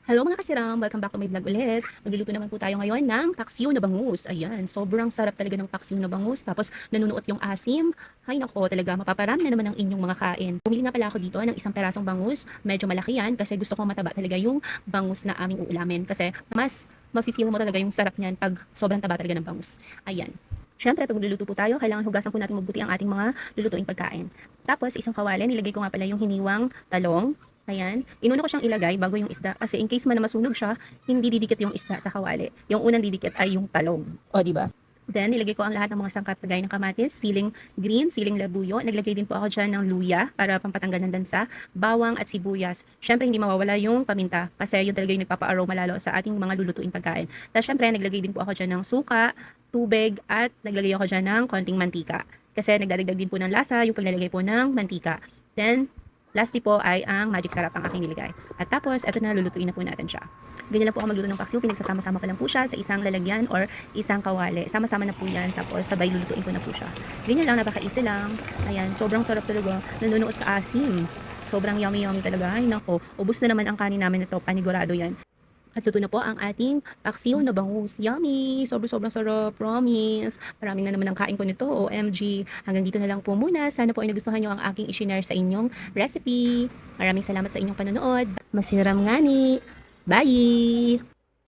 Hello mga kasiram! Welcome back to my vlog ulit. Magluluto naman po tayo ngayon ng paksiw na bangus. Ayan, sobrang sarap talaga ng paksiw na bangus. Tapos nanunuot yung asim. Ay nako, talaga mapaparami na naman ang inyong mga kain. Bumili nga pala ako dito ng isang perasong bangus. Medyo malaki yan kasi gusto ko mataba talaga yung bangus na aming uulamin. Kasi mas mafe-feel mo talaga yung sarap niyan pag sobrang taba talaga ng bangus. Ayan. Siyempre, pag magluluto po tayo, kailangan hugasan po natin mabuti ang ating mga lulutuing pagkain. Tapos, isang kawali, nilagay ko nga pala yung hiniwang talong. Ayan. Inuna ko siyang ilagay bago yung isda kasi in case man na masunog siya, hindi didikit yung isda sa kawali. Yung unang didikit ay yung talong. O, di ba? Then, nilagay ko ang lahat ng mga sangkap kagaya ng kamatis, siling green, siling labuyo. Naglagay din po ako dyan ng luya para pampatanggal ng lansa, bawang at sibuyas. Siyempre, hindi mawawala yung paminta kasi yun talaga yung nagpapa-aroma lalo sa ating mga lulutuing pagkain. Tapos, siyempre, naglagay din po ako dyan ng suka, tubig, at naglagay ako dyan ng konting mantika. Kasi nagdadagdag din po ng lasa yung paglalagay po ng mantika. Then, lastly po ay ang magic sarap ang aking nilagay. At tapos, eto na, lulutuin na po natin siya. Ganyan lang po ako magluto ng paksiw. Pinagsasama-sama ko lang po siya sa isang lalagyan or isang kawali. Sama-sama na po yan. Tapos, sabay lulutuin ko na po siya. Ganyan lang, napaka-easy lang. Ayan, sobrang sarap talaga. Nanunuot sa asim. Sobrang yummy-yummy talaga. Ay, nako. Ubus na naman ang kanin namin ito. Panigurado yan. At luto na po ang ating paksiw na bangus. Yummy! Sobrang sarap. Promise. Maraming na naman ang kain ko nito. OMG. Hanggang dito na lang po muna. Sana po ay nagustuhan nyo ang aking i-share sa inyong recipe. Maraming salamat sa inyong panonood. Masiram ngani. Bye!